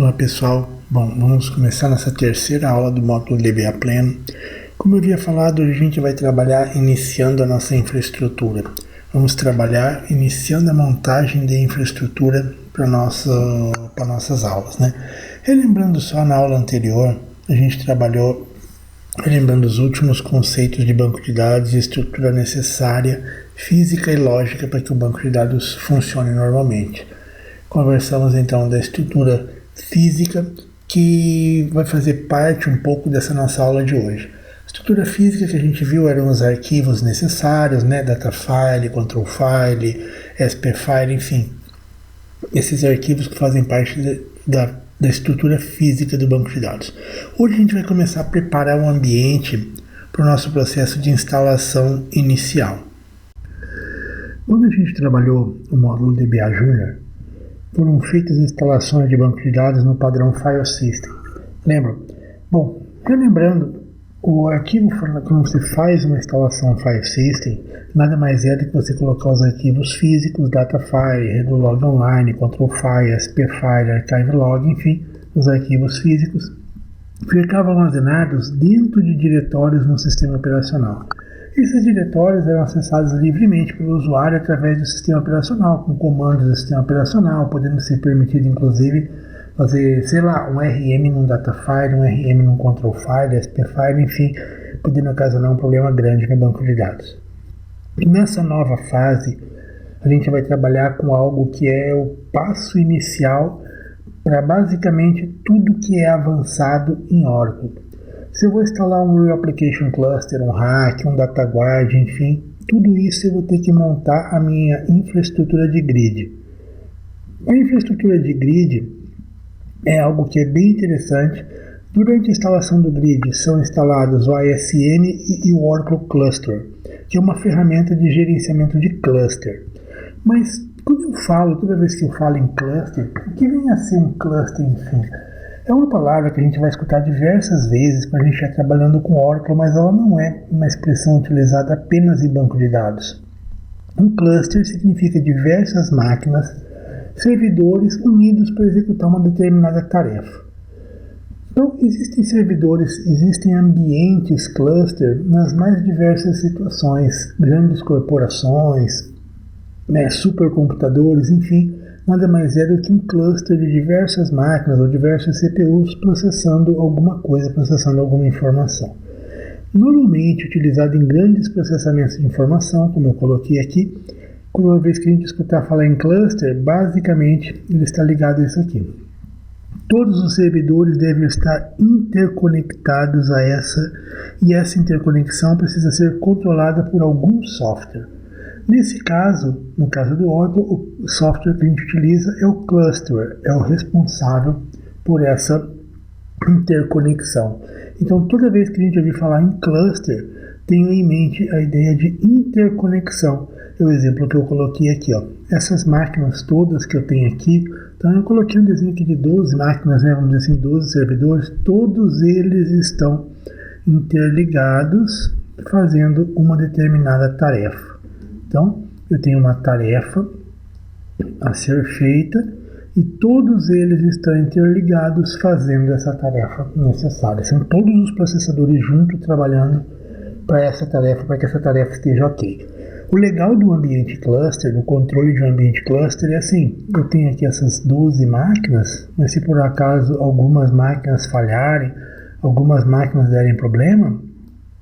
Olá pessoal, bom, vamos começar nossa terceira aula do módulo DBA Pleno. Como eu havia falado, hoje a gente vai trabalhar iniciando a nossa infraestrutura. Vamos trabalhar iniciando a montagem de infraestrutura para nossas aulas, né? Relembrando só na aula anterior, a gente trabalhou relembrando os últimos conceitos de banco de dados e estrutura necessária, física e lógica para que o banco de dados funcione normalmente. Conversamos então da estrutura física, que vai fazer parte um pouco dessa nossa aula de hoje. A estrutura física que a gente viu eram os arquivos necessários, né? Data file, control file, SP file, enfim. Esses arquivos que fazem parte da estrutura física do banco de dados. Hoje a gente vai começar a preparar um ambiente para o nosso processo de instalação inicial. Quando a gente trabalhou o módulo DBA Junior, foram feitas instalações de banco de dados no padrão File System. Lembram? Bom, relembrando, o arquivo, quando você faz uma instalação File System, nada mais é do que você colocar os arquivos físicos, data file, redolog online, control file, SP file, archive log, enfim, os arquivos físicos, ficavam armazenados dentro de diretórios no sistema operacional. Esses diretórios eram acessados livremente pelo usuário através do sistema operacional, com comandos do sistema operacional, podendo ser permitido inclusive fazer, um RM num data file, um RM num control file, SP file, enfim, podendo ocasionar um problema grande no banco de dados. E nessa nova fase, a gente vai trabalhar com algo que é o passo inicial para basicamente tudo que é avançado em Oracle. Se eu vou instalar um Real Application Cluster, um RAC, um DataGuard, enfim, tudo isso eu vou ter que montar a minha infraestrutura de grid. A infraestrutura de grid é algo que é bem interessante. Durante a instalação do grid são instalados o ISM e o Oracle Cluster, que é uma ferramenta de gerenciamento de cluster. Mas quando eu falo, toda vez que eu falo em cluster, o que vem a ser um cluster, enfim? É uma palavra que a gente vai escutar diversas vezes quando a gente está trabalhando com Oracle, mas ela não é uma expressão utilizada apenas em banco de dados. Um cluster significa diversas máquinas, servidores unidos para executar uma determinada tarefa. Então, existem servidores, existem ambientes cluster nas mais diversas situações, grandes corporações, supercomputadores, enfim, nada mais é do que um cluster de diversas máquinas ou diversos CPUs processando alguma coisa, processando alguma informação. Normalmente utilizado em grandes processamentos de informação, como eu coloquei aqui, toda vez que a gente escutar falar em cluster, basicamente ele está ligado a isso aqui. Todos os servidores devem estar interconectados a e essa interconexão precisa ser controlada por algum software. Nesse caso, no caso do Oracle, o software que a gente utiliza é o Cluster, é o responsável por essa interconexão. Então, toda vez que a gente ouvir falar em cluster, tenha em mente a ideia de interconexão. É o exemplo que eu coloquei aqui, ó. Essas máquinas todas que eu tenho aqui, então eu coloquei um desenho aqui de 12 máquinas, né, vamos dizer assim, 12 servidores, todos eles estão interligados fazendo uma determinada tarefa. Então, eu tenho uma tarefa a ser feita e todos eles estão interligados fazendo essa tarefa necessária. São todos os processadores juntos trabalhando para essa tarefa, para que essa tarefa esteja ok. O legal do ambiente cluster, do controle de um ambiente cluster é assim, eu tenho aqui essas 12 máquinas, mas se por acaso algumas máquinas falharem, algumas máquinas derem problema,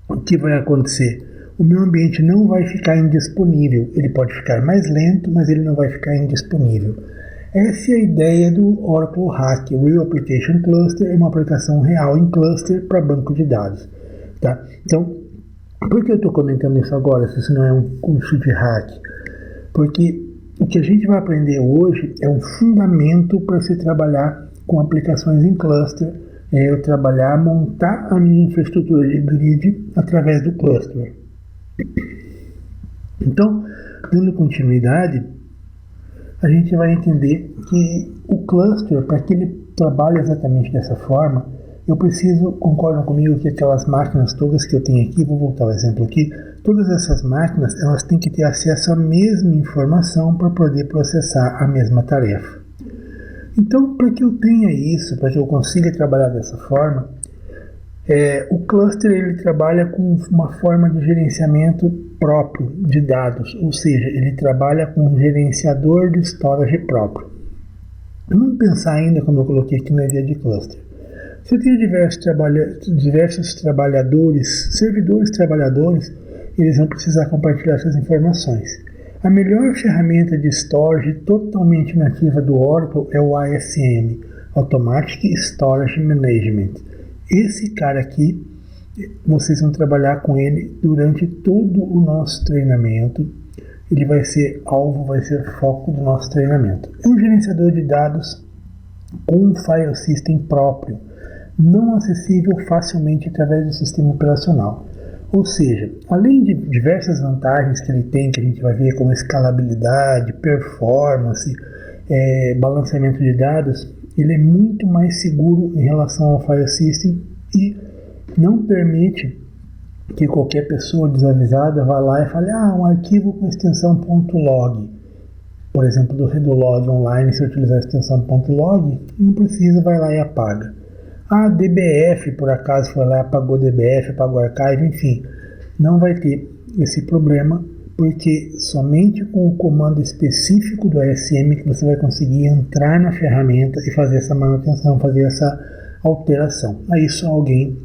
o que vai acontecer? O meu ambiente não vai ficar indisponível. Ele pode ficar mais lento, mas ele não vai ficar indisponível. Essa é a ideia do Oracle RAC. O Real Application Cluster é uma aplicação real em cluster para banco de dados. Tá? Então, por que eu estou comentando isso agora, se isso não é um curso de RAC? Porque o que a gente vai aprender hoje é um fundamento para se trabalhar com aplicações em cluster. É eu trabalhar, montar a minha infraestrutura de grid através do cluster. Então, dando continuidade, a gente vai entender que o cluster, para que ele trabalhe exatamente dessa forma, eu preciso, concordam comigo que aquelas máquinas todas que eu tenho aqui, vou voltar ao exemplo aqui, todas essas máquinas, elas têm que ter acesso à mesma informação para poder processar a mesma tarefa. Então, para que eu tenha isso, para que eu consiga trabalhar dessa forma, o cluster ele trabalha com uma forma de gerenciamento próprio de dados, ou seja, ele trabalha com um gerenciador de storage próprio. Vamos pensar ainda, como eu coloquei aqui na ideia de cluster. Se eu tenho diversos trabalhadores, servidores trabalhadores, eles vão precisar compartilhar essas informações. A melhor ferramenta de storage totalmente nativa do Oracle é o ASM, Automatic Storage Management. Esse cara aqui, vocês vão trabalhar com ele durante todo o nosso treinamento. Ele vai ser alvo, vai ser foco do nosso treinamento. É um gerenciador de dados com um file system próprio, não acessível facilmente através do sistema operacional. Ou seja, além de diversas vantagens que ele tem, que a gente vai ver como escalabilidade, performance, balanceamento de dados, ele é muito mais seguro em relação ao file system e não permite que qualquer pessoa desavisada vá lá e fale, um arquivo com extensão .log. Por exemplo, do Redolog online, se eu utilizar a extensão .log, não precisa, vai lá e apaga. DBF, por acaso, foi lá e apagou DBF, apagou archive, enfim. Não vai ter esse problema, porque somente com o comando específico do ASM que você vai conseguir entrar na ferramenta e fazer essa manutenção, fazer essa alteração. Aí só alguém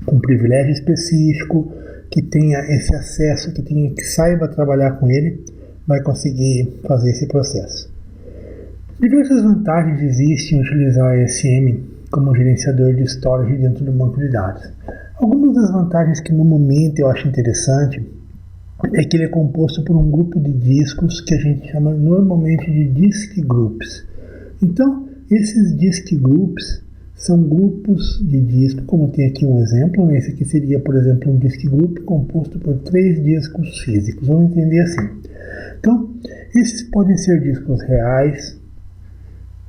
com privilégio específico, que tenha esse acesso, que saiba trabalhar com ele, vai conseguir fazer esse processo. Diversas vantagens existem em utilizar o ASM como gerenciador de storage dentro do banco de dados. Algumas das vantagens que no momento eu acho interessante é que ele é composto por um grupo de discos que a gente chama normalmente de disk groups. Então, esses disk groups são grupos de disco, como tem aqui um exemplo, esse aqui seria, por exemplo, um disk group composto por 3 discos físicos, vamos entender assim. Então, esses podem ser discos reais,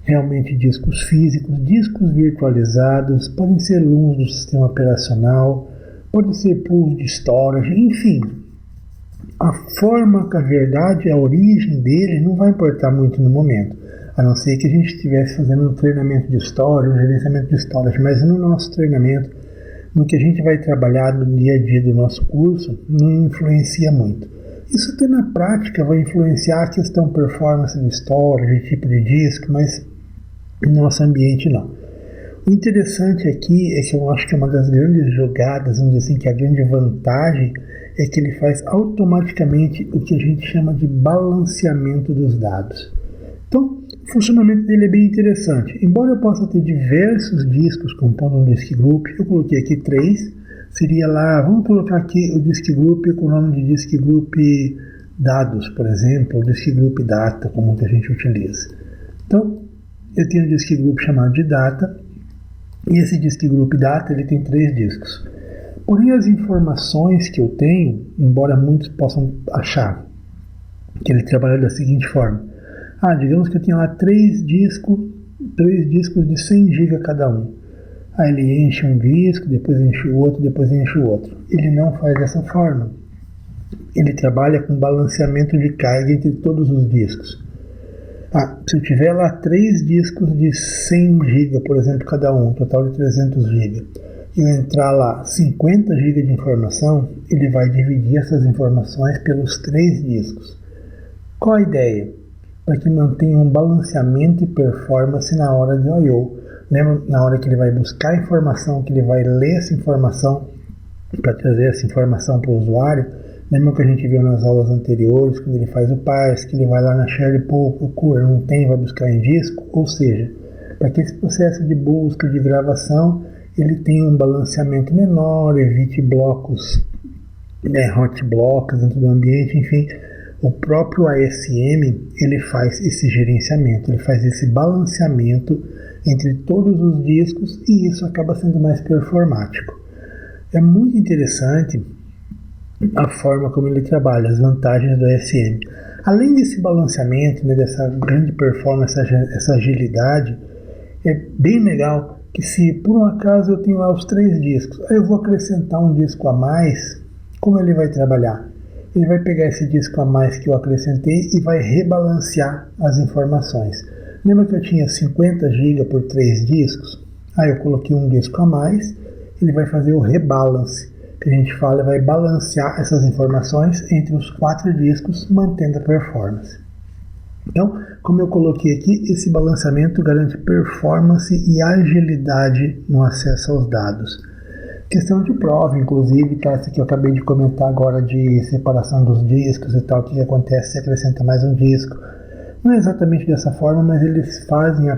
realmente discos físicos, discos virtualizados, podem ser LUNs do sistema operacional, podem ser pools de storage, enfim. A forma, a verdade, a origem dele não vai importar muito no momento, a não ser que a gente estivesse fazendo um treinamento de storage, um gerenciamento de storage, mas no nosso treinamento, no que a gente vai trabalhar no dia a dia do nosso curso, não influencia muito. Isso até na prática vai influenciar a questão performance do storage, tipo de disco, mas no nosso ambiente não. O interessante aqui é que eu acho que uma das grandes jogadas, vamos dizer assim, que a grande vantagem é que ele faz automaticamente o que a gente chama de balanceamento dos dados. Então, o funcionamento dele é bem interessante. Embora eu possa ter diversos discos compondo um disk group, eu coloquei aqui 3, seria lá, vamos colocar aqui o disk group com o nome de disk group dados, por exemplo, ou disk group data, como que a gente utiliza. Então, eu tenho um disk group chamado de data, e esse disk group data ele tem 3 discos. Porém, as informações que eu tenho, embora muitos possam achar que ele trabalha da seguinte forma, digamos que eu tenho lá 3 discos de 100 GB cada um. Aí ele enche um disco, depois enche o outro, depois enche o outro. Ele não faz dessa forma. Ele trabalha com balanceamento de carga entre todos os discos. Se eu tiver lá 3 discos de 100 GB, por exemplo, cada um, total de 300 GB, e eu entrar lá 50 GB de informação, ele vai dividir essas informações pelos 3 discos. Qual a ideia? Para que mantenha um balanceamento e performance na hora de I/O. Lembra na hora que ele vai buscar informação, que ele vai ler essa informação para trazer essa informação para o usuário? Lembra que a gente viu nas aulas anteriores, quando ele faz o parse, que ele vai lá na shared pool, procura, não tem, vai buscar em disco? Ou seja, para que esse processo de busca, de gravação, ele tenha um balanceamento menor, evite blocos, hot blocks dentro do ambiente, enfim. O próprio ASM, ele faz esse gerenciamento, ele faz esse balanceamento entre todos os discos e isso acaba sendo mais performático. É muito interessante a forma como ele trabalha, as vantagens do ASM. Além desse balanceamento, dessa grande performance, essa agilidade, é bem legal que se por um acaso eu tenho lá os 3 discos, aí eu vou acrescentar um disco a mais, como ele vai trabalhar? Ele vai pegar esse disco a mais que eu acrescentei e vai rebalancear as informações. Lembra que eu tinha 50 GB por 3 discos? Aí eu coloquei um disco a mais, ele vai fazer o rebalance, que a gente fala, vai balancear essas informações entre os 4 discos, mantendo a performance. Então, como eu coloquei aqui, esse balanceamento garante performance e agilidade no acesso aos dados. Questão de prova, inclusive, tá? Essa que eu acabei de comentar agora de separação dos discos e tal, o que acontece se acrescenta mais um disco. Não é exatamente dessa forma, mas eles fazem a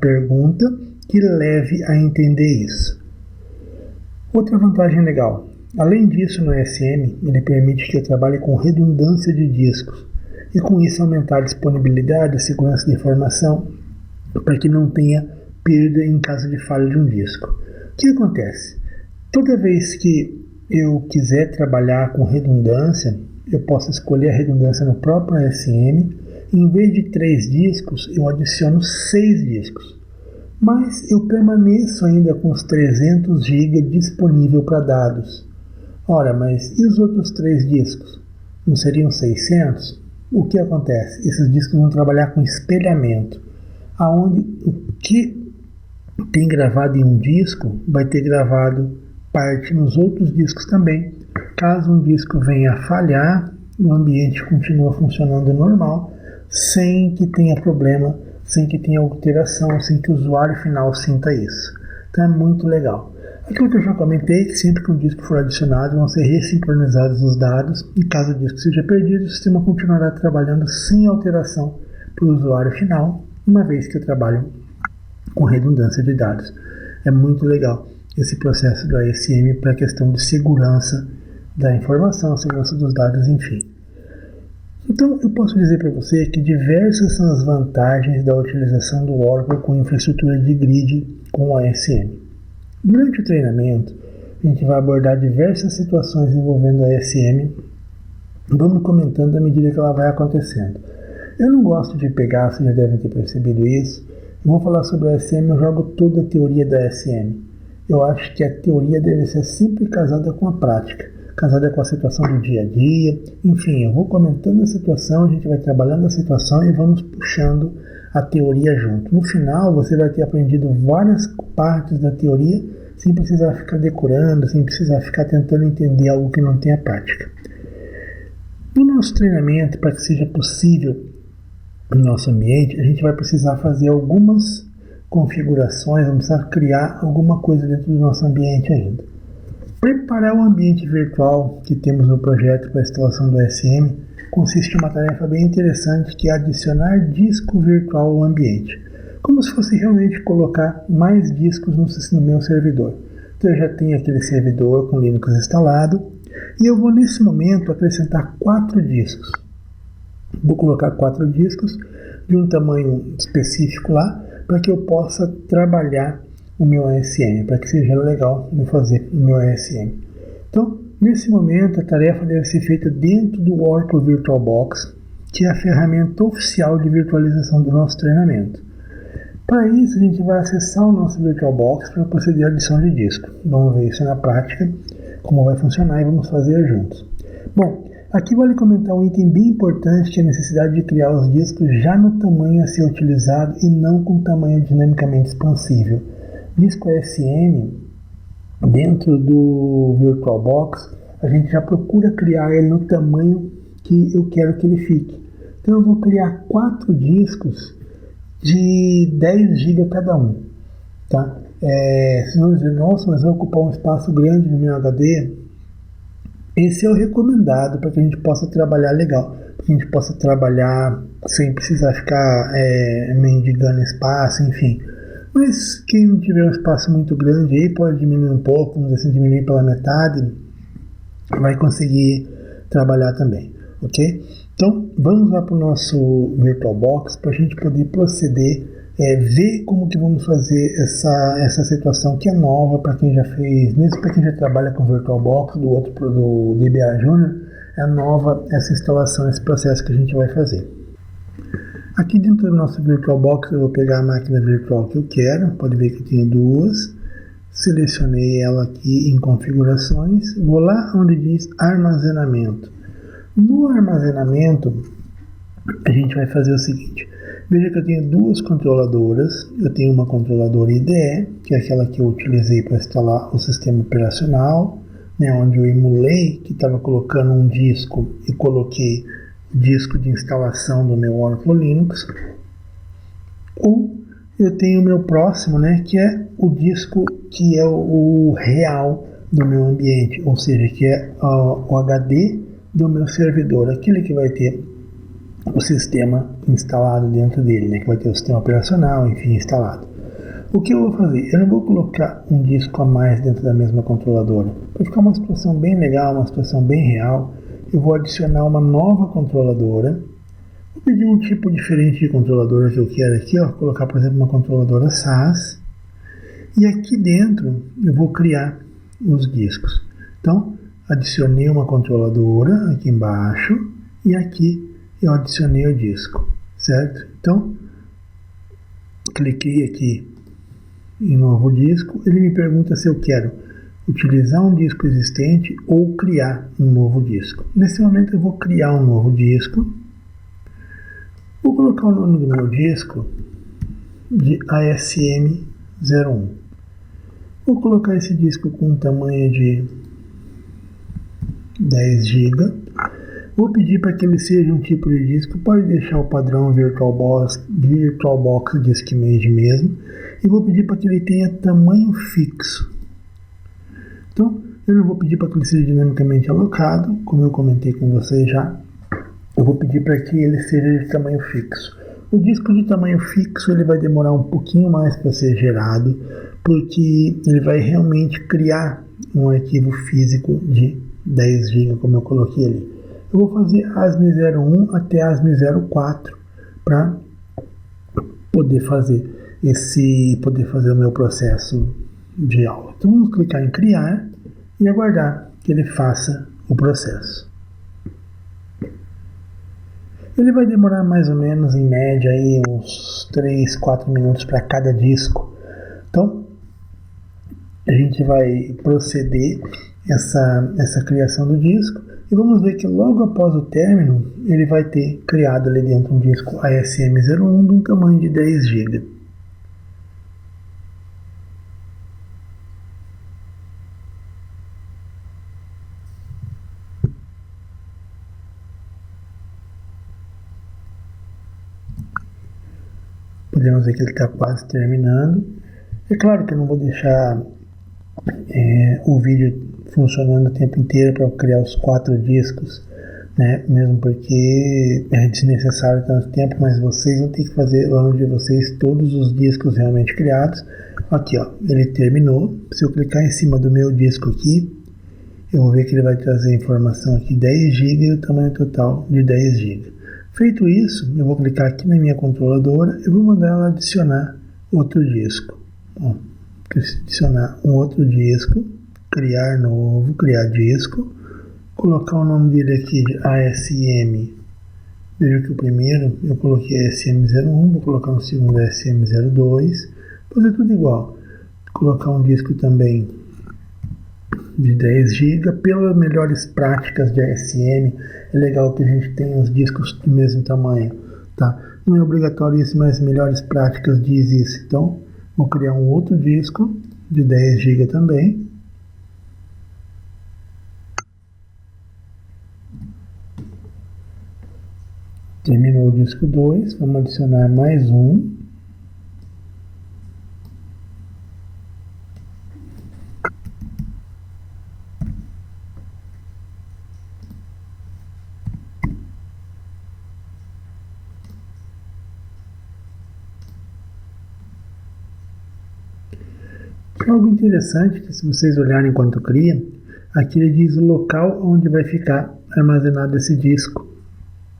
pergunta que leve a entender isso. Outra vantagem legal, além disso no ESM, ele permite que eu trabalhe com redundância de discos e com isso aumentar a disponibilidade e segurança de informação para que não tenha perda em caso de falha de um disco. O que acontece? Toda vez que eu quiser trabalhar com redundância, eu posso escolher a redundância no próprio ESM. Em vez de 3 discos, eu adiciono 6 discos. Mas eu permaneço ainda com os 300 GB disponível para dados. Ora, mas e os outros 3 discos? Não seriam 600? O que acontece? Esses discos vão trabalhar com espelhamento, aonde o que tem gravado em um disco vai ter gravado parte nos outros discos também. Caso um disco venha a falhar, o ambiente continua funcionando normal, sem que tenha problema, sem que tenha alteração, sem que o usuário final sinta isso. Então é muito legal. Aquilo que eu já comentei, que sempre que um disco for adicionado, vão ser ressincronizados os dados, e caso o disco seja perdido, o sistema continuará trabalhando sem alteração para o usuário final, uma vez que eu trabalho com redundância de dados. É muito legal esse processo do ASM para a questão de segurança da informação, segurança dos dados, enfim. Então, eu posso dizer para você que diversas são as vantagens da utilização do Oracle com infraestrutura de grid com o ASM. Durante o treinamento, a gente vai abordar diversas situações envolvendo a ASM. Vamos comentando à medida que ela vai acontecendo. Eu não gosto de pegar, vocês já devem ter percebido isso. Eu vou falar sobre a ASM, eu jogo toda a teoria da ASM. Eu acho que a teoria deve ser sempre casada com a prática, casada com a situação do dia a dia. Enfim, eu vou comentando a situação, a gente vai trabalhando a situação e vamos puxando a teoria junto. No final, você vai ter aprendido várias partes da teoria sem precisar ficar decorando, sem precisar ficar tentando entender algo que não tem a prática. No nosso treinamento, para que seja possível no nosso ambiente, a gente vai precisar fazer algumas configurações, vamos precisar criar alguma coisa dentro do nosso ambiente ainda. Preparar o ambiente virtual que temos no projeto para a instalação do ASM consiste em uma tarefa bem interessante, que é adicionar disco virtual ao ambiente, como se fosse realmente colocar mais discos no meu servidor. Então eu já tenho aquele servidor com Linux instalado e eu vou nesse momento acrescentar 4 discos. Vou colocar 4 discos de um tamanho específico lá para que eu possa trabalhar o meu ASM, para que seja legal de fazer o meu ASM. Então, nesse momento, a tarefa deve ser feita dentro do Oracle VirtualBox, que é a ferramenta oficial de virtualização do nosso treinamento. Para isso, a gente vai acessar o nosso VirtualBox para proceder à adição de disco. Vamos ver isso na prática, como vai funcionar, e vamos fazer juntos. Bom, aqui vale comentar um item bem importante, que é a necessidade de criar os discos já no tamanho a ser utilizado e não com tamanho dinamicamente expansível. Disco ASM, dentro do VirtualBox, a gente já procura criar ele no tamanho que eu quero que ele fique. Então eu vou criar 4 discos de 10 GB cada um. Tá? Vocês vão dizer, nossa, mas vai ocupar um espaço grande no meu HD. Esse é o recomendado para que a gente possa trabalhar legal, para que a gente possa trabalhar sem precisar ficar mendigando espaço, enfim. Mas quem não tiver um espaço muito grande aí pode diminuir um pouco, vamos dizer assim, diminuir pela metade, vai conseguir trabalhar também, ok? Então vamos lá para o nosso VirtualBox para a gente poder proceder, ver como que vamos fazer essa situação que é nova para quem já fez, mesmo para quem já trabalha com VirtualBox, do DBA Junior, é nova essa instalação, esse processo que a gente vai fazer. Aqui dentro do nosso VirtualBox eu vou pegar a máquina virtual que eu quero, pode ver que eu tenho 2, selecionei ela aqui em configurações, vou lá onde diz armazenamento. No armazenamento a gente vai fazer o seguinte. Veja que eu tenho duas controladoras. Eu tenho uma controladora IDE, que é aquela que eu utilizei para instalar o sistema operacional, né, onde eu emulei que estava colocando um disco e coloquei o disco de instalação do meu Oracle Linux. Ou eu tenho o meu próximo, né, que é o disco que é o real do meu ambiente, ou seja, que é o HD do meu servidor, aquele que vai ter o sistema instalado dentro dele, né, que vai ter o sistema operacional, enfim, instalado. O que eu vou fazer? Eu não vou colocar um disco a mais dentro da mesma controladora. Para ficar uma situação bem legal, uma situação bem real, eu vou adicionar uma nova controladora. Vou pedir um tipo diferente de controladora que eu quero aqui, ó, colocar, por exemplo, uma controladora SAS. E aqui dentro eu vou criar os discos. Então, adicionei uma controladora aqui embaixo e aqui eu adicionei o disco, certo? Então, cliquei aqui em novo disco, ele me pergunta se eu quero utilizar um disco existente ou criar um novo disco. Nesse momento eu vou criar um novo disco. Vou colocar o nome do meu disco de ASM01. Vou colocar esse disco com um tamanho de 10 GB. Vou pedir para que ele seja um tipo de disco, pode deixar o padrão VirtualBox Diskmage mesmo, e vou pedir para que ele tenha tamanho fixo. Então, eu não vou pedir para que ele seja dinamicamente alocado, como eu comentei com vocês já, eu vou pedir para que ele seja de tamanho fixo. O disco de tamanho fixo ele vai demorar um pouquinho mais para ser gerado, porque ele vai realmente criar um arquivo físico de 10 GB, como eu coloquei ali. Eu vou fazer ASM01 até ASM04 para poder fazer o meu processo de aula. Então vamos clicar em criar e aguardar que ele faça o processo. Ele vai demorar mais ou menos, em média, aí, uns 3, 4 minutos para cada disco. Então, a gente vai proceder essa criação do disco e vamos ver que logo após o término, ele vai ter criado ali dentro um disco ASM01 de um tamanho de 10 GB. Podemos ver que ele está quase terminando. É claro que eu não vou deixar o vídeo funcionando o tempo inteiro para criar os 4 discos, né? Mesmo porque é desnecessário tanto tempo, mas vocês vão ter que fazer lá no de vocês todos os discos realmente criados. Aqui, ó, ele terminou. Se eu clicar em cima do meu disco aqui, eu vou ver que ele vai trazer a informação aqui 10 GB e o tamanho total de 10 GB. Feito isso, eu vou clicar aqui na minha controladora e vou mandar ela adicionar outro disco. Ó, adicionar um outro disco, criar novo, criar disco, colocar o nome dele aqui de ASM. Veja que o primeiro eu coloquei ASM01, vou colocar um segundo ASM02, fazer tudo igual. Colocar um disco também de 10 GB, pelas melhores práticas de ASM, é legal que a gente tenha os discos do mesmo tamanho, tá? Não é obrigatório isso, mas melhores práticas diz isso. Então, vou criar um outro disco de 10 GB também. Terminou o disco 2, vamos adicionar mais um. Algo interessante que, se vocês olharem enquanto cria, aqui ele diz o local onde vai ficar armazenado esse disco.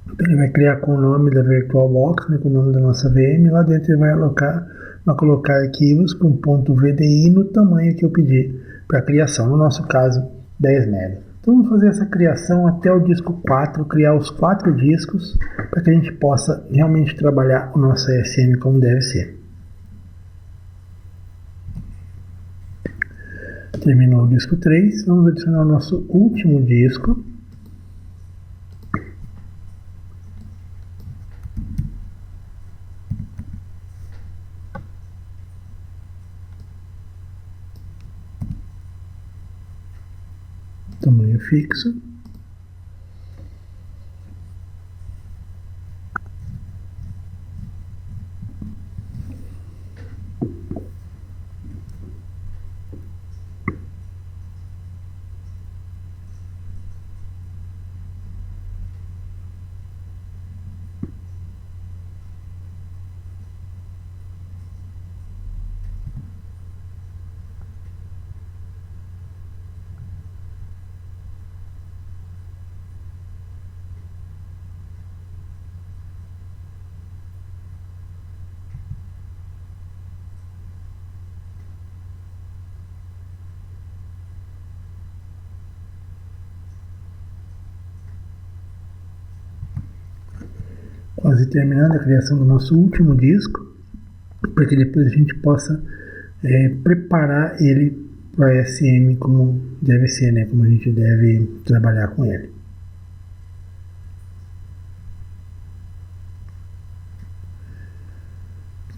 Então, ele vai criar com o nome da VirtualBox, né, com o nome da nossa VM. Lá dentro ele vai colocar arquivos com .vdi no tamanho que eu pedi para a criação. No nosso caso, 10 MB. Então vamos fazer essa criação até o disco 4, criar os 4 discos para que a gente possa realmente trabalhar o nosso ASM como deve ser. Terminou o disco 3, vamos adicionar o nosso último disco. tamanho fixo. Quase terminando a criação do nosso último disco, para que depois a gente possa preparar ele para a SM como deve ser, né? Como a gente deve trabalhar com ele.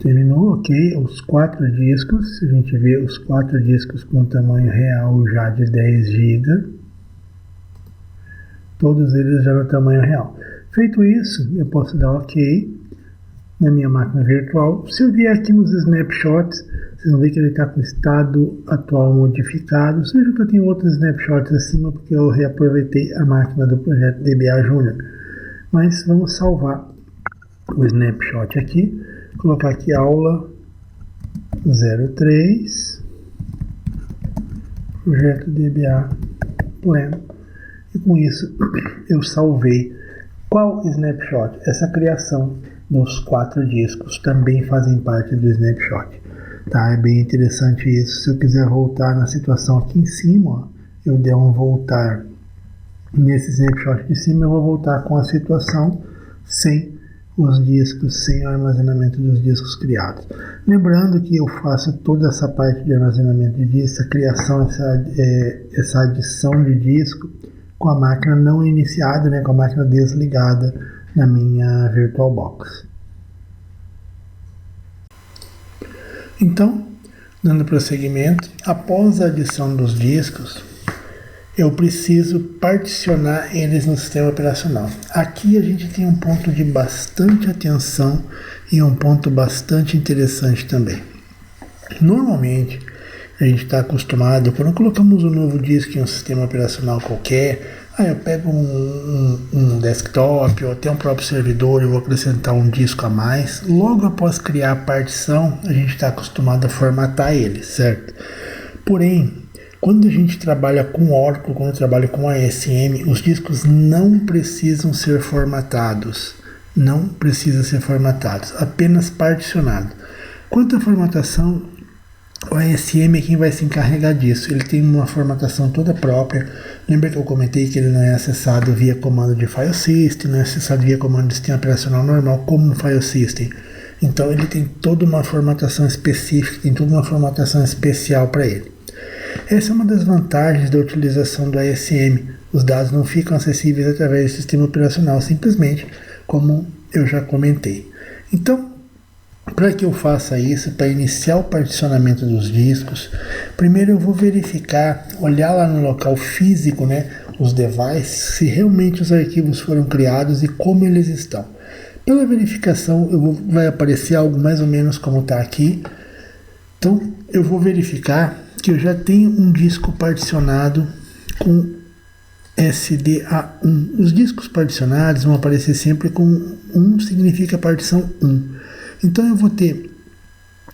Terminou, ok, os 4 discos, a gente vê os 4 discos com tamanho real já de 10 GB, todos eles já no tamanho real. Feito isso, eu posso dar OK na minha máquina virtual. Se eu vier aqui nos snapshots, vocês vão ver que ele está com o estado atual modificado. Veja que eu tenho outros snapshots acima, porque eu reaproveitei a máquina do projeto DBA Junior. Mas vamos salvar o snapshot aqui, colocar aqui aula 03, projeto DBA pleno, e com isso eu salvei. Qual snapshot? Essa criação dos 4 discos também fazem parte do snapshot. Tá? É bem interessante isso. Se eu quiser voltar na situação aqui em cima, ó, eu der um voltar nesse snapshot de cima, eu vou voltar com a situação sem os discos, sem o armazenamento dos discos criados. Lembrando que eu faço toda essa parte de armazenamento de disco, essa criação, essa adição de disco com a máquina não iniciada, né, com a máquina desligada na minha VirtualBox. Então, dando prosseguimento, após a adição dos discos, eu preciso particionar eles no sistema operacional. Aqui a gente tem um ponto de bastante atenção e um ponto bastante interessante também. Normalmente, a gente está acostumado, quando colocamos um novo disco em um sistema operacional qualquer, eu pego um desktop ou até um próprio servidor e vou acrescentar um disco a mais. Logo após criar a partição, a gente está acostumado a formatar ele, certo? Porém, quando a gente trabalha com Oracle, quando trabalha com ASM, os discos não precisam ser formatados. Não precisa ser formatados, apenas particionado. Quanto à formatação, o ASM é quem vai se encarregar disso. Ele tem uma formatação toda própria. Lembra que eu comentei que ele não é acessado via comando de file system, não é acessado via comando de sistema operacional normal como um file system. Então ele tem toda uma formatação específica, tem toda uma formatação especial para ele. Essa é uma das vantagens da utilização do ASM. Os dados não ficam acessíveis através do sistema operacional, simplesmente como eu já comentei. Então, para que eu faça isso, para iniciar o particionamento dos discos, primeiro eu vou verificar, olhar lá no local físico, né, os devices, se realmente os arquivos foram criados e como eles estão. Pela verificação, vai aparecer algo mais ou menos como está aqui. Então, eu vou verificar que eu já tenho um disco particionado com SDA1. Os discos particionados vão aparecer sempre com 1, significa partição 1. Então eu vou ter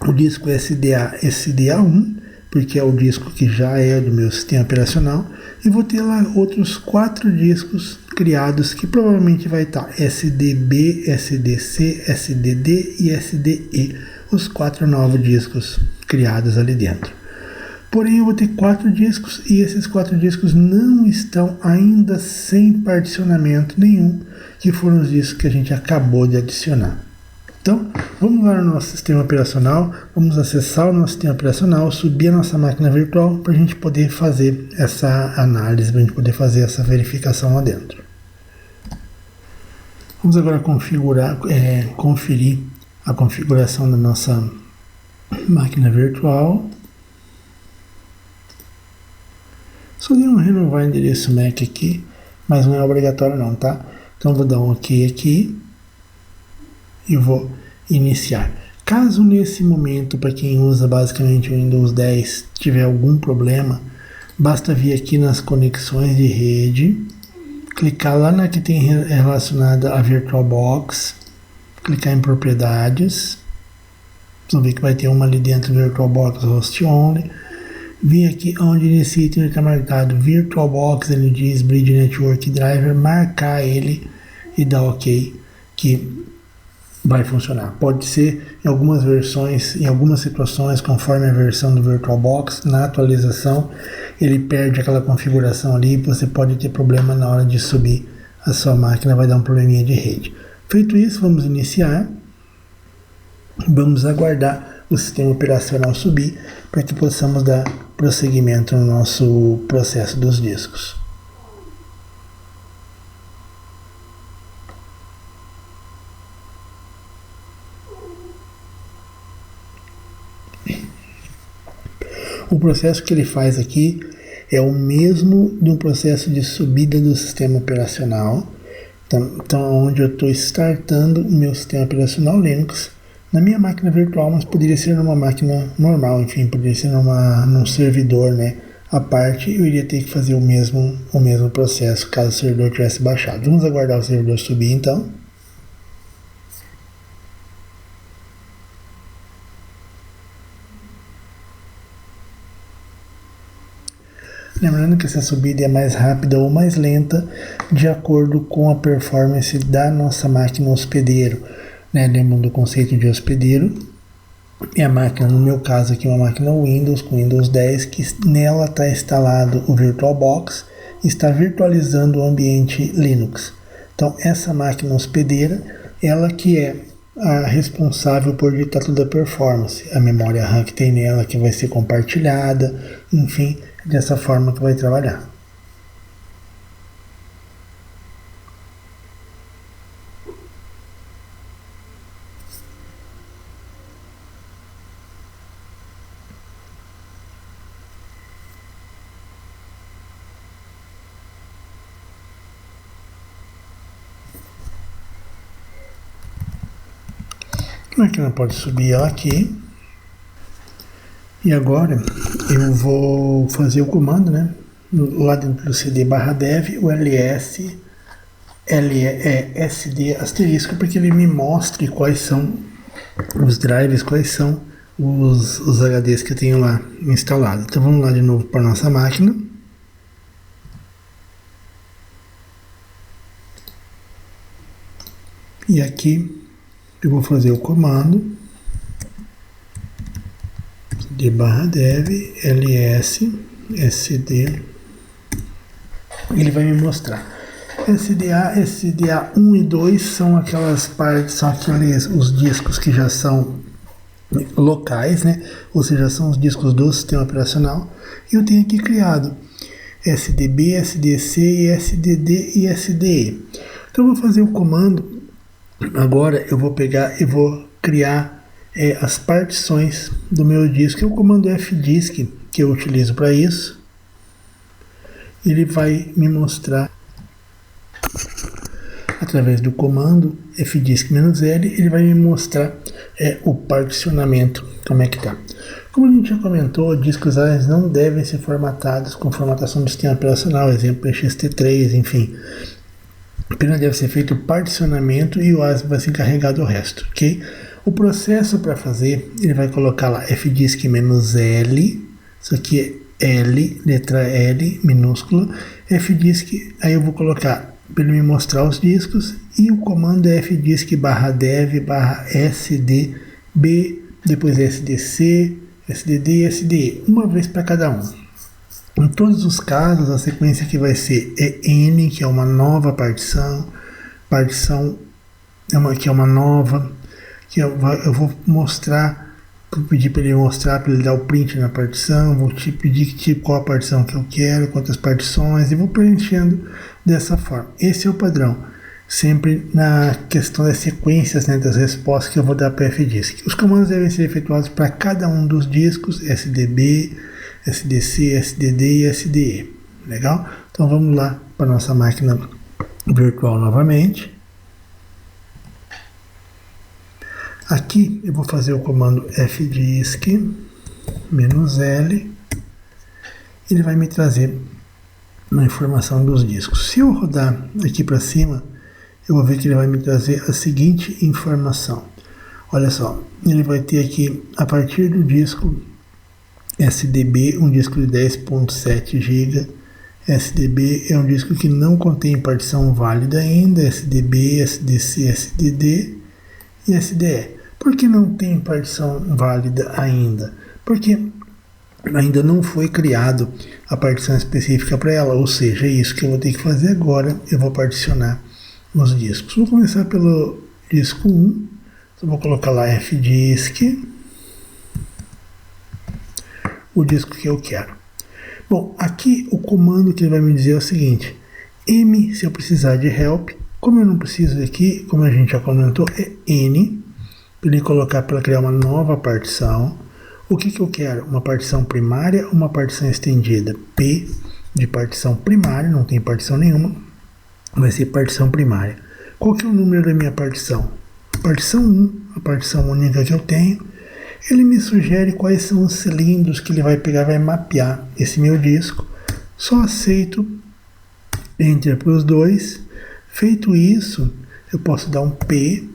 o disco SDA1, porque é o disco que já é do meu sistema operacional, e vou ter lá outros 4 discos criados que provavelmente vai estar SDB, SDC, SDD e SDE, os 4 novos discos criados ali dentro. Porém eu vou ter 4 discos e esses 4 discos não estão ainda sem particionamento nenhum, que foram os discos que a gente acabou de adicionar. Então, vamos lá no nosso sistema operacional, vamos acessar o nosso sistema operacional, subir a nossa máquina virtual para a gente poder fazer essa análise, para a gente poder fazer essa verificação lá dentro. Vamos agora conferir a configuração da nossa máquina virtual. Só devo renovar o endereço MAC aqui, mas não é obrigatório não, tá? Então vou dar um OK aqui e vou iniciar. Caso nesse momento, para quem usa basicamente o Windows 10, tiver algum problema, basta vir aqui nas conexões de rede, clicar lá na que tem relacionada a VirtualBox, clicar em propriedades, vocês vão ver que vai ter uma ali dentro, VirtualBox Host Only, vir aqui onde nesse item está marcado VirtualBox LGS Bridge Network Driver, marcar ele e dar OK, que vai funcionar. Pode ser em algumas versões, em algumas situações, conforme a versão do VirtualBox, na atualização ele perde aquela configuração ali, você pode ter problema na hora de subir a sua máquina, vai dar um probleminha de rede. Feito isso, vamos iniciar, vamos aguardar o sistema operacional subir para que possamos dar prosseguimento no nosso processo dos discos. O processo que ele faz aqui é o mesmo de um processo de subida do sistema operacional. Então onde eu estou startando o meu sistema operacional Linux na minha máquina virtual, mas poderia ser numa máquina normal, enfim, poderia ser num servidor, né? À parte, eu iria ter que fazer o mesmo processo caso o servidor tivesse baixado. Vamos aguardar o servidor subir então. Lembrando que essa subida é mais rápida ou mais lenta de acordo com a performance da nossa máquina hospedeiro, né? Lembrando do conceito de hospedeiro, é a máquina, no meu caso aqui, uma máquina Windows com Windows 10, que nela está instalado o VirtualBox, está virtualizando o ambiente Linux. Então essa máquina hospedeira, ela que é a responsável por ditar toda a performance, a memória RAM que tem nela que vai ser compartilhada, enfim, dessa forma que vai trabalhar. A máquina pode subir ela aqui. E agora eu vou fazer o comando, né? Lá dentro do cd/dev, o ls LESD asterisco, porque ele me mostre quais são os drivers, quais são os HDs que eu tenho lá instalados. Então vamos lá de novo para a nossa máquina. E aqui eu vou fazer o comando cd/dev ls sd. Ele vai me mostrar SDA 1 e 2 são aquelas partes, são aqueles os discos que já são locais, né? Ou seja, são os discos do sistema operacional. E eu tenho aqui criado SDB, SDC, SDD e SDE. Então eu vou fazer o comando. Agora eu vou pegar e vou criar as partições do meu disco. É o comando fdisk que eu utilizo para isso. Ele vai me mostrar através do comando fdisk-l, ele vai me mostrar o particionamento, como é que tá. Como a gente já comentou, discos ARIA não devem ser formatados com formatação do sistema operacional, exemplo ext3, enfim. Apenas deve ser feito o particionamento e o ARIA vai se encarregar do resto, ok? O processo para fazer, ele vai colocar lá fdisk-l, isso aqui é L, letra L, minúscula, fdisk, aí eu vou colocar para ele me mostrar os discos, e o comando é fdisk/dev/sdb, depois sdc, sdd e sde, uma vez para cada um. Em todos os casos, a sequência que vai ser N, que é uma nova partição que é uma nova, que eu vou mostrar, vou pedir para ele mostrar, para ele dar o print na partição, vou te pedir qual a partição que eu quero, quantas partições, e vou preenchendo dessa forma. Esse é o padrão, sempre na questão das sequências, né, das respostas que eu vou dar para fdisk. Os comandos devem ser efetuados para cada um dos discos, SDB, SDC, SDD e SDE. Legal? Então vamos lá para a nossa máquina virtual novamente. Aqui eu vou fazer o comando fdisk "-l", ele vai me trazer uma informação dos discos. Se eu rodar aqui para cima, eu vou ver que ele vai me trazer a seguinte informação. Olha só, ele vai ter aqui, a partir do disco SDB, um disco de 10.7 GB. SDB é um disco que não contém partição válida ainda, SDB, SDC, SDD e SDE. Por que não tem partição válida ainda? Porque ainda não foi criado a partição específica para ela, ou seja, é isso que eu vou ter que fazer agora. Eu vou particionar os discos. Vou começar pelo disco 1, então vou colocar lá fdisk, o disco que eu quero. Bom, aqui o comando que ele vai me dizer é o seguinte: M se eu precisar de help. Como eu não preciso aqui, como a gente já comentou, é N, para ele colocar para criar uma nova partição. O que eu quero? Uma partição primária ou uma partição estendida? P de partição primária, não tem partição nenhuma, vai ser partição primária. Qual que é o número da minha partição? Partição 1, a partição única que eu tenho. Ele me sugere quais são os cilindros que ele vai pegar, vai mapear esse meu disco. Só aceito, enter para os dois. Feito isso, eu posso dar um P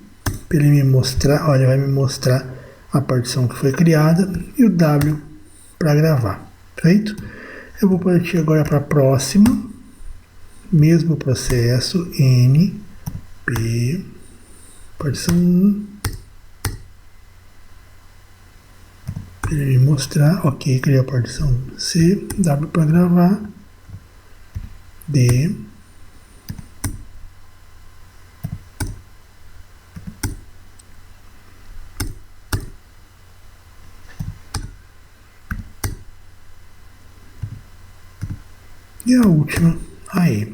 para ele me mostrar, olha, vai me mostrar a partição que foi criada, e o W para gravar. Feito? Eu vou partir agora para a próxima, mesmo processo, N, P, partição 1, para ele me mostrar, ok, criei a partição C, W para gravar, D, e a última, aí.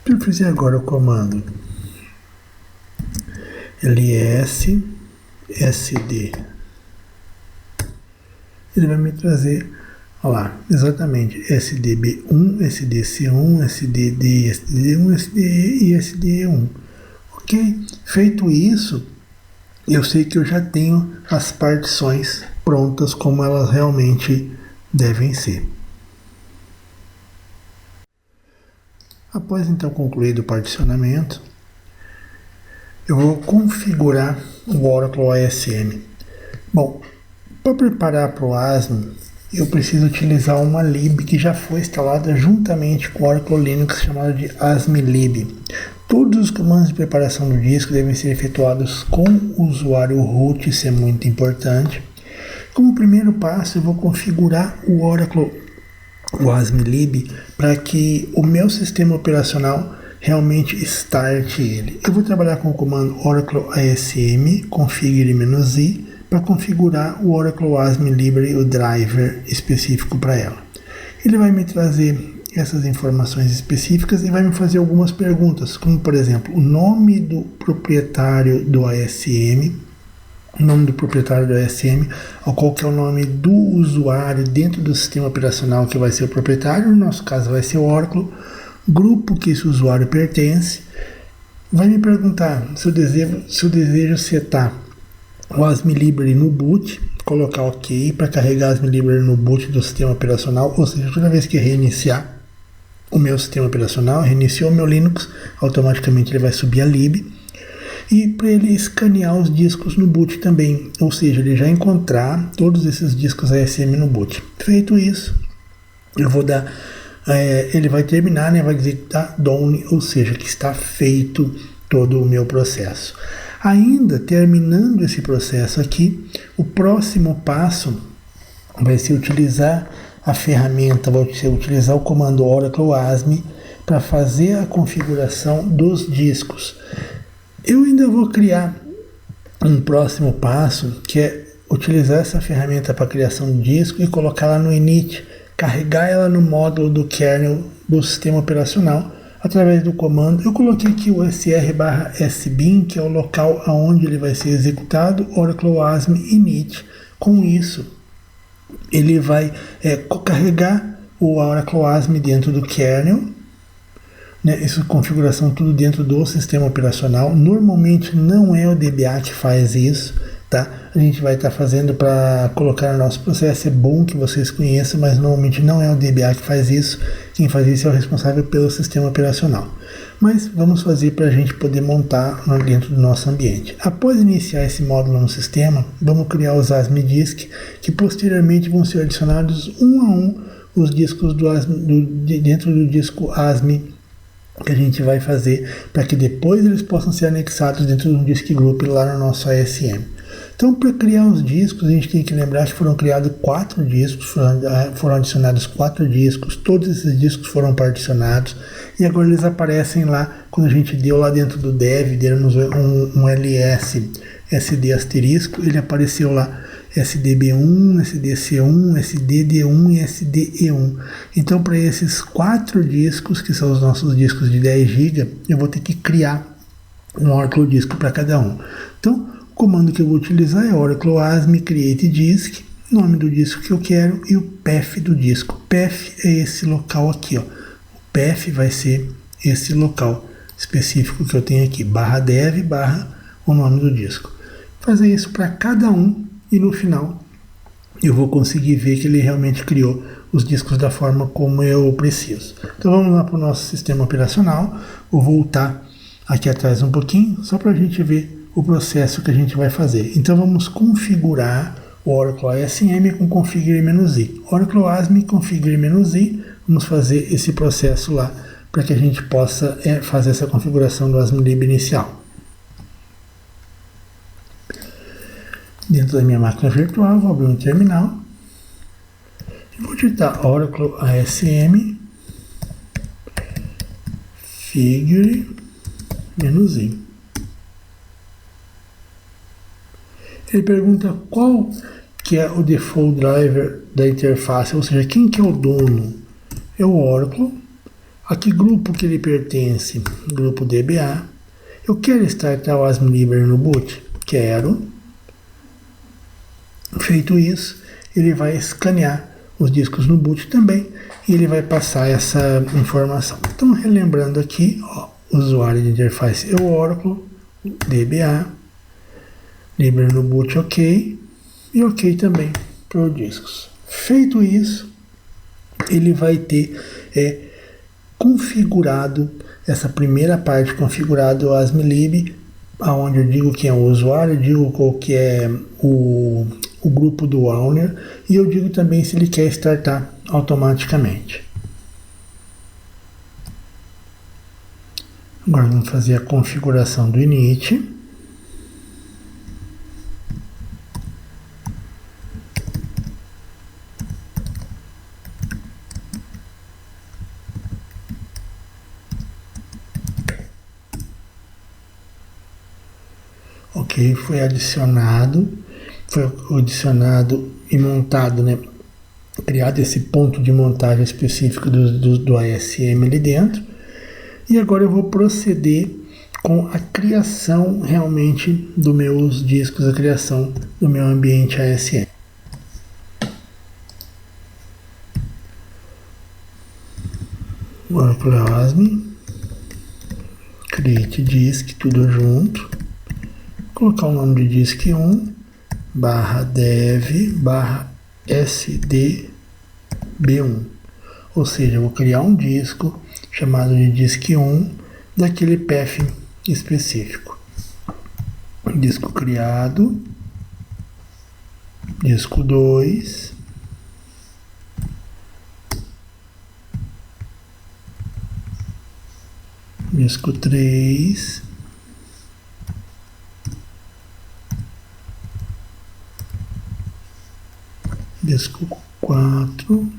Se eu fizer agora o comando ls sd, ele vai me trazer, olha lá, exatamente, SDB1, SDC1, SDD, SDD1, SDE e SDE1. Ok? Feito isso, eu sei que eu já tenho as partições prontas como elas realmente devem ser. Após então concluído o particionamento, eu vou configurar o Oracle ASM. Bom, para preparar para o ASM, eu preciso utilizar uma lib que já foi instalada juntamente com o Oracle Linux, chamada de asmlib. Todos os comandos de preparação do disco devem ser efetuados com o usuário root, isso é muito importante. Como primeiro passo, eu vou configurar o Oracle, o asmlib, para que o meu sistema operacional realmente start ele. Eu vou trabalhar com o comando Oracle ASM configure-i para configurar o Oracle ASM Library, o driver específico para ela. Ele vai me trazer essas informações específicas e vai me fazer algumas perguntas, como por exemplo, o nome do proprietário do ASM, o nome do proprietário do ASM, ou qual que é o nome do usuário dentro do sistema operacional que vai ser o proprietário, no nosso caso vai ser o Oracle, grupo que esse usuário pertence. Vai me perguntar se eu desejo setar o asmlib no boot, colocar OK para carregar o asmlib no boot do sistema operacional, ou seja, toda vez que reiniciar o meu sistema operacional, reiniciou o meu Linux, automaticamente ele vai subir a lib, e para ele escanear os discos no boot também, ou seja, ele já encontrar todos esses discos ASM no boot. Feito isso, eu vou dar, ele vai terminar, né, vai dizer que está done, ou seja, que está feito todo o meu processo. Ainda terminando esse processo aqui, o próximo passo vai ser utilizar a ferramenta, vai ser utilizar o comando Oracle ASM para fazer a configuração dos discos. Eu ainda vou criar um próximo passo, que é utilizar essa ferramenta para criação de disco e colocar ela no init, carregar ela no módulo do kernel do sistema operacional, através do comando. Eu coloquei aqui o sr/sbin, que é o local aonde ele vai ser executado, Oracle OASM init. Com isso, ele vai carregar o Oracle OASM dentro do kernel, né? Essa configuração tudo dentro do sistema operacional. Normalmente não é o DBA que faz isso, tá? A gente vai estar fazendo para colocar no nosso processo. É bom que vocês conheçam, mas normalmente não é o DBA que faz isso. Quem faz isso é o responsável pelo sistema operacional. Mas vamos fazer para a gente poder montar dentro do nosso ambiente. Após iniciar esse módulo no sistema, vamos criar os ASM Disk, que posteriormente vão ser adicionados um a um os discos dentro do disco ASM, que a gente vai fazer para que depois eles possam ser anexados dentro de um disk group lá no nosso ASM. Então, para criar os discos, a gente tem que lembrar que foram criados 4 discos, foram adicionados 4 discos, todos esses discos foram particionados e agora eles aparecem lá, quando a gente deu lá dentro do dev, demos um ls sd asterisco, ele apareceu lá SDB1, SDC1, SDD1 e SDE1. Então, para esses 4 discos, que são os nossos discos de 10 GB, eu vou ter que criar um Oracle Disk para cada um. Então, o comando que eu vou utilizar é Oracle OASM create disk, nome do disco que eu quero e o path do disco. Path é esse local aqui, ó. O path vai ser esse local específico que eu tenho aqui, /dev, o nome do disco. Fazer isso para cada um e no final eu vou conseguir ver que ele realmente criou os discos da forma como eu preciso. Então vamos lá para o nosso sistema operacional. Vou voltar aqui atrás um pouquinho, só para a gente ver o processo que a gente vai fazer. Então vamos configurar o Oracle ASM com configure-i. Oracle OASM configure-i. Vamos fazer esse processo lá para que a gente possa fazer essa configuração do ASMlib inicial. Dentro da minha máquina virtual, vou abrir um terminal e vou digitar Oracle ASM configure-i. Ele pergunta qual que é o default driver da interface, ou seja, quem que é o dono? É o Oracle. A que grupo que ele pertence? Grupo DBA. Eu quero startar o ASMlib no boot? Quero. Feito isso, ele vai escanear os discos no boot também e ele vai passar essa informação. Então, relembrando aqui, ó, o usuário de interface é o Oracle, DBA, Liber no boot ok, e ok também para os discos. Feito isso, ele vai ter configurado essa primeira parte, configurado o ASMlib, aonde eu digo quem é o usuário, eu digo qual que é o grupo do owner e eu digo também se ele quer startar automaticamente. Agora vamos fazer a configuração do init. Ok, foi adicionado e montado, né? Criado esse ponto de montagem específico do ASM ali dentro. E agora eu vou proceder com a criação realmente dos meus discos, a criação do meu ambiente ASM. Oracle OASM create disk, tudo junto. Colocar o nome de disk 1 /dev /sdb1, ou seja, eu vou criar um disco chamado de disk 1 daquele path específico. Disco criado, disco 2, disco 3, disco 4,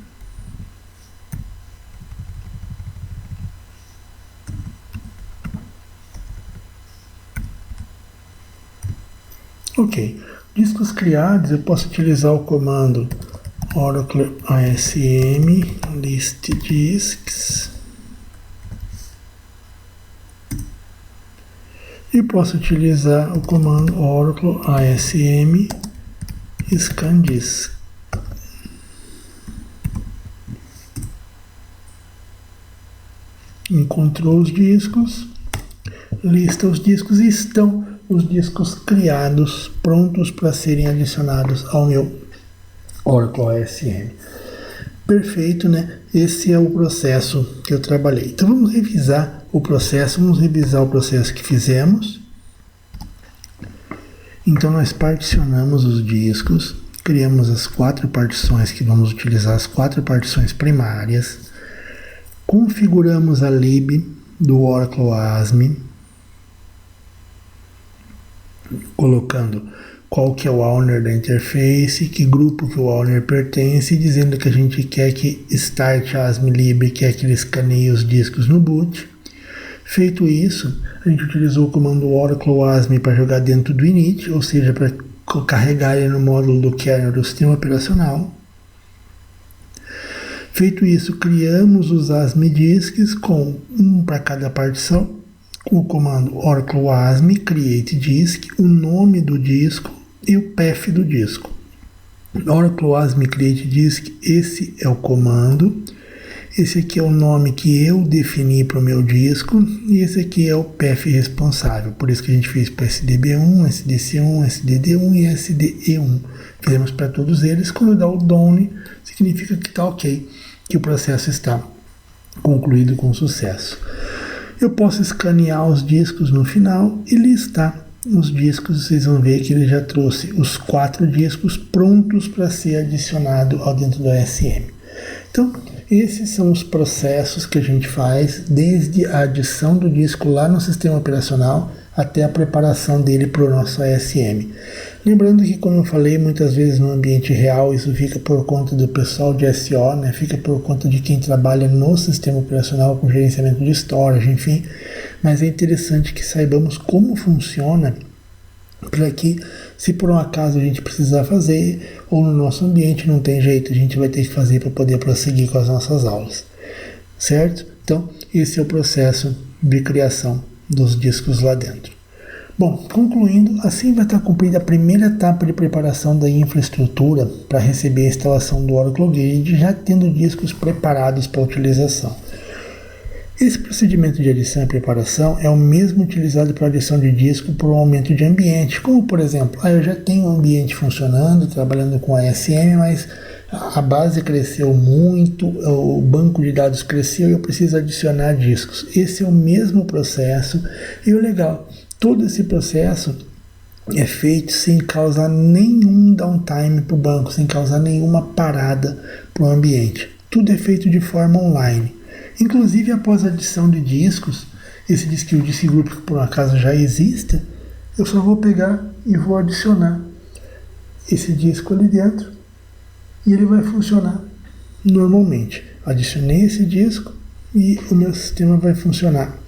ok. Discos criados, eu posso utilizar o comando Oracle ASM list disks E posso utilizar o comando Oracle ASM Scan Disk. Encontrou os discos, lista os discos e estão os discos criados, prontos para serem adicionados ao meu Oracle ASM. Perfeito, né? Esse é o processo que eu trabalhei. Então vamos revisar o processo que fizemos. Então nós particionamos os discos, criamos as 4 partições que vamos utilizar, as 4 partições primárias, configuramos a lib do Oracle ASM, colocando qual que é o owner da interface, que grupo que o owner pertence, dizendo que a gente quer que start ASM lib, quer que ele escaneie os discos no boot. Feito isso, a gente utilizou o comando Oracle ASM para jogar dentro do init, ou seja, para carregar ele no módulo do kernel do sistema operacional. Feito isso, criamos os ASM disks com um para cada partição, com o comando Oracle ASM create disk, o nome do disco e o path do disco. Oracle ASM create disk, esse é o comando. Esse aqui é o nome que eu defini para o meu disco e esse aqui é o path responsável. Por isso que a gente fez para SDB1, SDC1, SDD1 e SDE1. Fizemos para todos eles. Quando dá o done, significa que está ok, que o processo está concluído com sucesso. Eu posso escanear os discos no final e listar os discos. Vocês vão ver que ele já trouxe os 4 discos prontos para ser adicionado ao dentro do ASM. Então, esses são os processos que a gente faz desde a adição do disco lá no sistema operacional até a preparação dele para o nosso ASM. Lembrando que, como eu falei, muitas vezes no ambiente real isso fica por conta do pessoal de SO, né? Fica por conta de quem trabalha no sistema operacional com gerenciamento de storage, enfim. Mas é interessante que saibamos como funciona para que, se por um acaso a gente precisar fazer, ou no nosso ambiente não tem jeito, a gente vai ter que fazer para poder prosseguir com as nossas aulas, certo? Então, esse é o processo de criação dos discos lá dentro. Bom, concluindo, assim vai estar cumprida a primeira etapa de preparação da infraestrutura para receber a instalação do Oracle Grid, já tendo discos preparados para utilização. Esse procedimento de adição e preparação é o mesmo utilizado para adição de disco por um aumento de ambiente, como por exemplo, eu já tenho um ambiente funcionando, trabalhando com ASM, mas a base cresceu muito, o banco de dados cresceu e eu preciso adicionar discos. Esse é o mesmo processo e o legal, todo esse processo é feito sem causar nenhum downtime para o banco, sem causar nenhuma parada para o ambiente. Tudo é feito de forma online. Inclusive, após a adição de discos, esse disk group que por um acaso já exista, eu só vou pegar e vou adicionar esse disco ali dentro e ele vai funcionar normalmente. Adicionei esse disco e o meu sistema vai funcionar.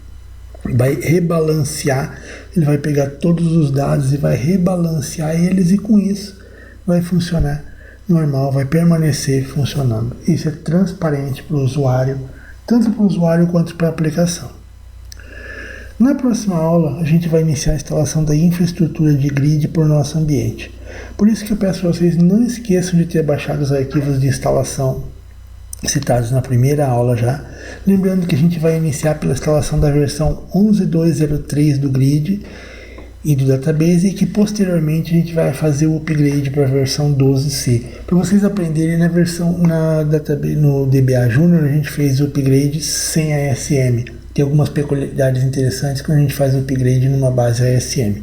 Vai rebalancear, ele vai pegar todos os dados e vai rebalancear eles e com isso vai funcionar normal, vai permanecer funcionando. Isso é transparente para o usuário, tanto para o usuário quanto para a aplicação. Na próxima aula, a gente vai iniciar a instalação da infraestrutura de grid por nosso ambiente. Por isso que eu peço para vocês não esqueçam de ter baixado os arquivos de instalação citados na primeira aula já. Lembrando que a gente vai iniciar pela instalação da versão 11.2.03 do grid e do database e que posteriormente a gente vai fazer o upgrade para a versão 12C. Para vocês aprenderem no DBA Junior a gente fez o upgrade sem ASM. Tem algumas peculiaridades interessantes quando a gente faz o upgrade numa base ASM,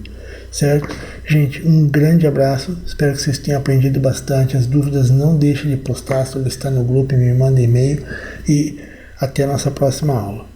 certo? Gente, um grande abraço, espero que vocês tenham aprendido bastante. As dúvidas não deixem de postar, solicitar no grupo, me manda e-mail e até a nossa próxima aula.